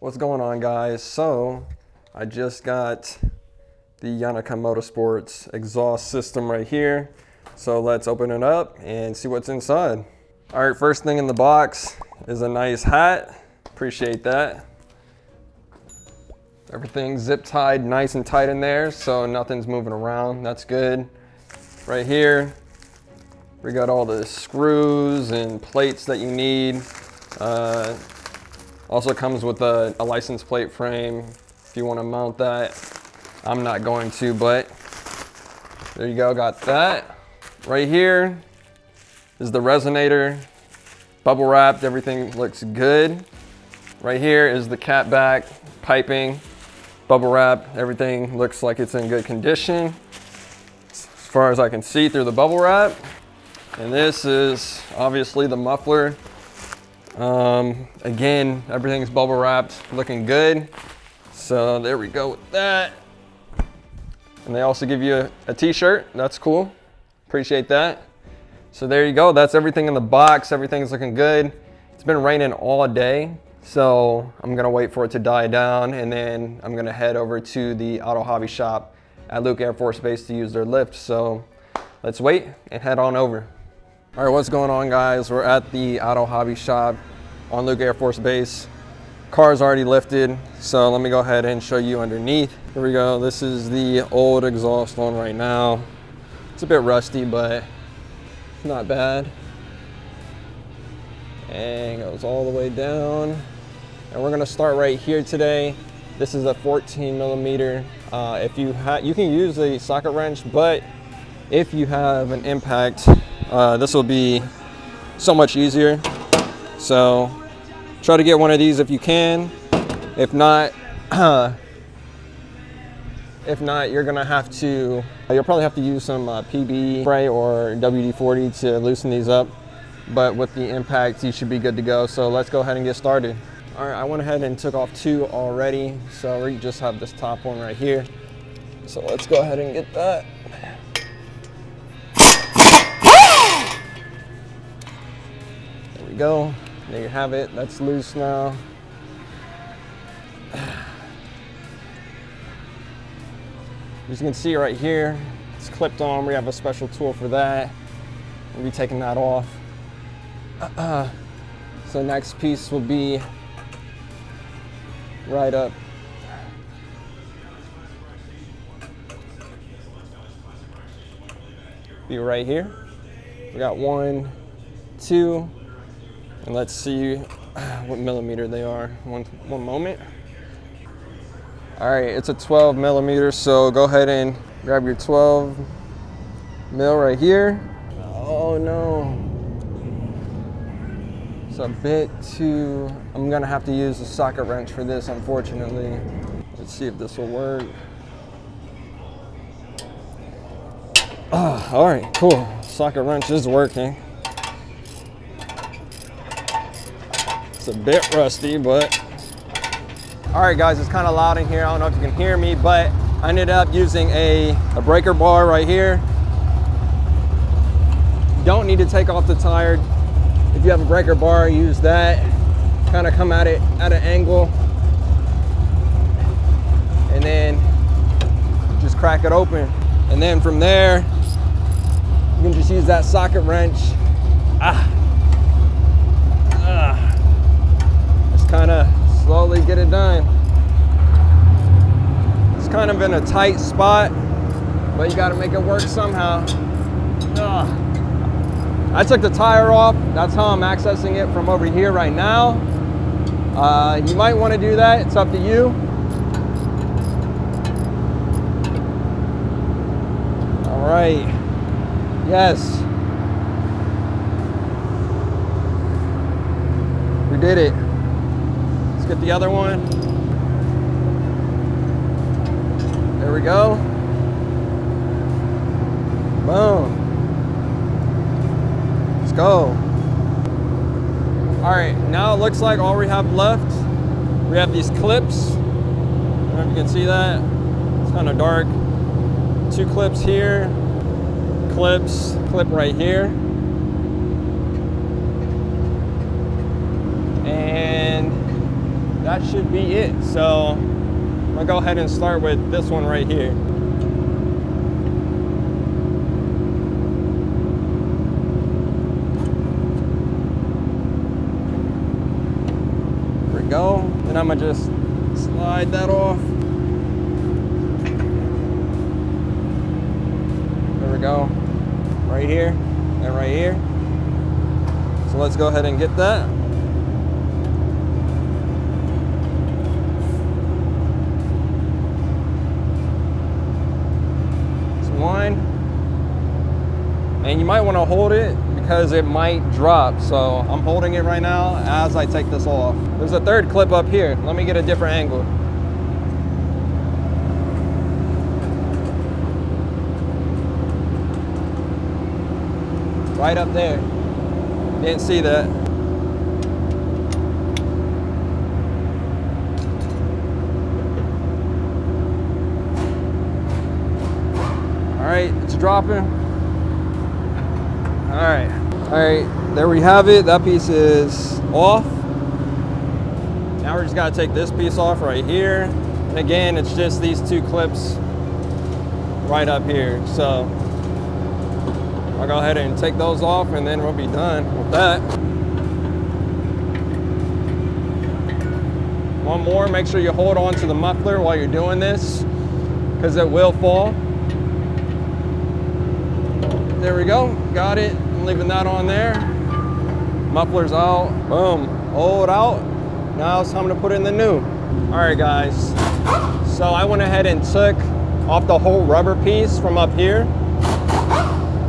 What's going on, guys? So I just got the Yonaka Motorsports exhaust system right here. So let's open it up and see what's inside. All right, first thing in the box is a nice hat. Appreciate that. Everything's zip tied nice and tight in there, so nothing's moving around. That's good. Right here, we got all the screws and plates that you need. Also comes with a license plate frame if you want to mount that. I'm not going to, but there you go, got that. Right here is the resonator, bubble wrapped, everything looks good. Right here is the cat back piping, bubble wrap, everything looks like it's in good condition as far as I can see through the bubble wrap. And this is obviously the muffler. Again, everything's bubble wrapped, looking good. So there we go with that. And they also give you a t-shirt. That's cool. Appreciate that. So there you go. That's everything in the box. Everything's looking good. It's been raining all day, so I'm gonna wait for it to die down, and then I'm gonna head over to the auto hobby shop at Luke Air Force Base to use their lift. So let's wait and head on over. All right, what's going on, guys? We're at the auto hobby shop on Luke Air Force Base. Car's already lifted, so let me go ahead and show you underneath. Here we go. This is the old exhaust on right now. It's a bit rusty, but it's not bad. And it goes all the way down. And we're gonna start right here today. This is a 14 millimeter. If you can use a socket wrench, but if you have an impact, this will be so much easier. So try to get one of these if you can. If not, you're gonna have to, you'll probably have to use some PB spray or WD-40 to loosen these up. But with the impact, you should be good to go. So let's go ahead and get started. All right, I went ahead and took off two already. So we just have this top one right here. So let's go ahead and get that. There we go. There you have it. That's loose now. As you can see right here, it's clipped on. We have a special tool for that. We'll be taking that off. So next piece will be right up. Be right here. We got 1, 2, and let's see what millimeter they are. One moment. All right, it's a 12 millimeter, so go ahead and grab your 12 mil right here. Oh no. It's a bit too, I'm gonna have to use a socket wrench for this, unfortunately. Let's see if this will work. Oh, all right, cool. Socket wrench is working. It's a bit rusty, but. All right, guys, it's kind of loud in here. I don't know if you can hear me, but I ended up using a breaker bar right here. You don't need to take off the tire. If you have a breaker bar, use that. Kind of come at it at an angle. And then just crack it open. And then from there, you can just use that socket wrench. Just kind of slowly get it done. It's kind of in a tight spot, but you got to make it work somehow. I took the tire off. That's how I'm accessing it from over here right now. You might want to do that. It's up to you. All right. Yes. We did it. Let's get the other one. There we go. Boom. Let's go. All right, now it looks like all we have left, we have these clips. I don't know if you can see that. It's kind of dark. 2 clips here, clip right here. And that should be it. So I'll go ahead and start with this one right here. There we go. Then I'm gonna just slide that off. There we go. Right here and right here. So let's go ahead and get that. One, and you might want to hold it because it might drop, so I'm holding it right now as I take this off. There's a third clip up here. Let me get a different angle. Right up there. Didn't see that. All right, it's dropping. All right, there we have it. That piece is off. Now we're just gotta take this piece off right here. And again, it's just these two clips right up here. So I'll go ahead and take those off and then we'll be done with that. One more, make sure you hold on to the muffler while you're doing this because it will fall. There we go, got it. I'm leaving that on there. Muffler's out, boom, old out. Now it's time to put in the new. All right guys, so I went ahead and took off the whole rubber piece from up here,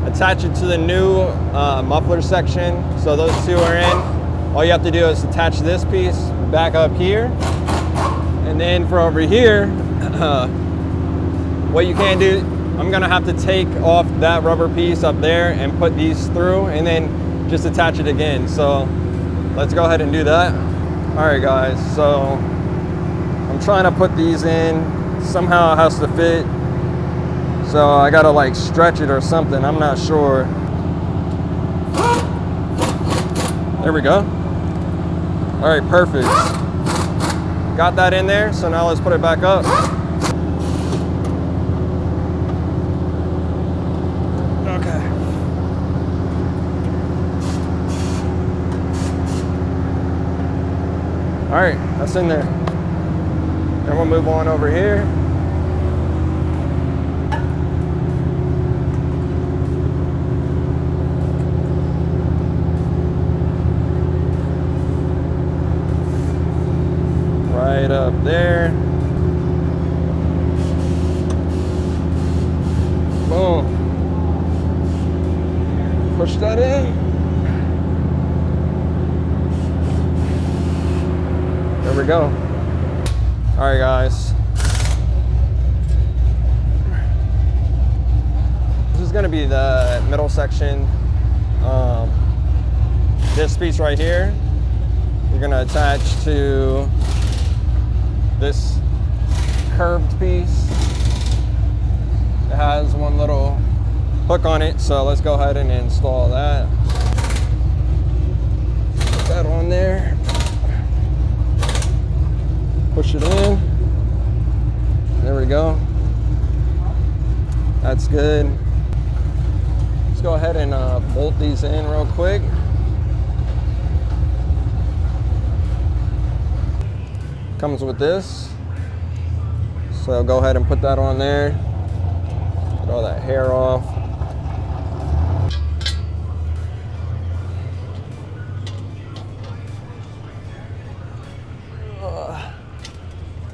attach it to the new muffler section. So those two are in. All you have to do is attach this piece back up here. And then for over here, what you can do, I'm gonna have to take off that rubber piece up there and put these through and then just attach it again. So let's go ahead and do that. All right guys, so I'm trying to put these in. Somehow it has to fit. So I gotta like stretch it or something, I'm not sure. There we go. All right, perfect. Got that in there, so now let's put it back up. All right, that's in there. Then we'll move on over here. Right up there. Boom. Push that in. There we go. All right, guys. This is gonna be the middle section. This piece right here, you're gonna attach to this curved piece. It has one little hook on it, so let's go ahead and install that. Put that on there. Push it in. There we go. That's good. Let's go ahead and bolt these in real quick. Comes with this. So go ahead and put that on there. Get all that hair off.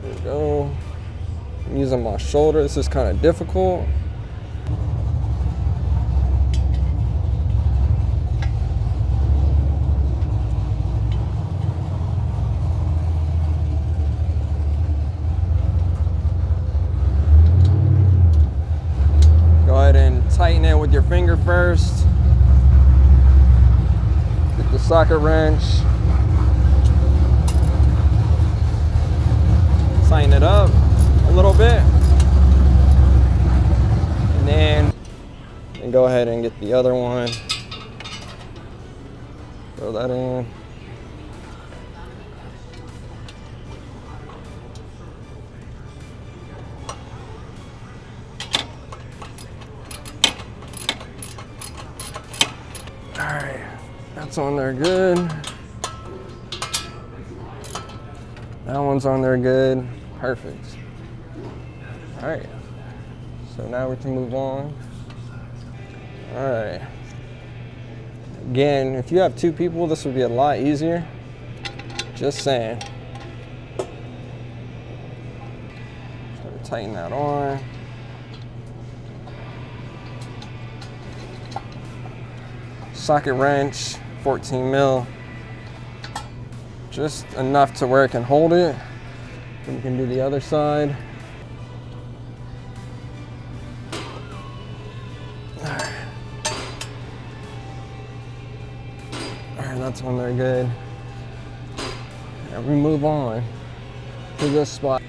There we go. I'm using my shoulder. This is kind of difficult. Go ahead and tighten it with your finger first. Get the socket wrench. Tighten it up a little bit. And then go ahead and get the other one. Throw that in. That's on there good. That one's on there good. Perfect. All right. So now we can move on. All right. Again, if you have 2 people, this would be a lot easier. Just saying. Try to tighten that on. Socket wrench, 14 mil. Just enough to where it can hold it. Then we can do the other side. Alright, that's on there good. And we move on to this spot.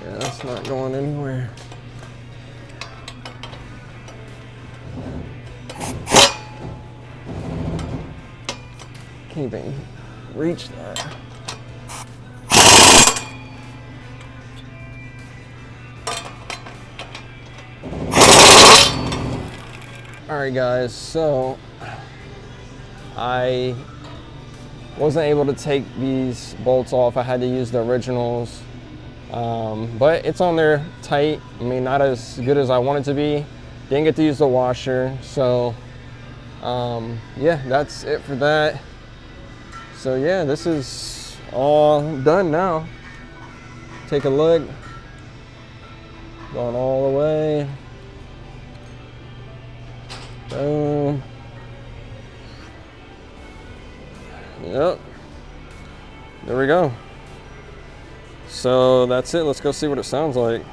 Yeah, that's not going anywhere. Can't even reach that. All right, guys, so I wasn't able to take these bolts off. I had to use the originals. But it's on there tight. I mean, not as good as I want it to be. Didn't get to use the washer. So, yeah, that's it for that. So yeah, this is all done now. Take a look. Going all the way. Boom. Yep. There we go. So that's it. Let's go see what it sounds like.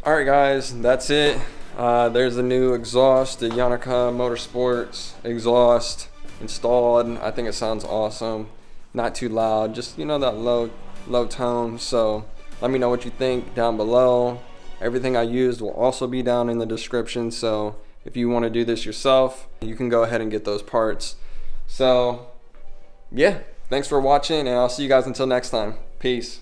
All right, guys, that's it. There's the new exhaust, the Yonaka Motorsports exhaust installed. I think it sounds awesome. Not too loud, just, you know, that low tone. So let me know what you think down below. Everything I used will also be down in the description. So if you want to do this yourself, you can go ahead and get those parts. So yeah, thanks for watching, and I'll see you guys until next time. Peace.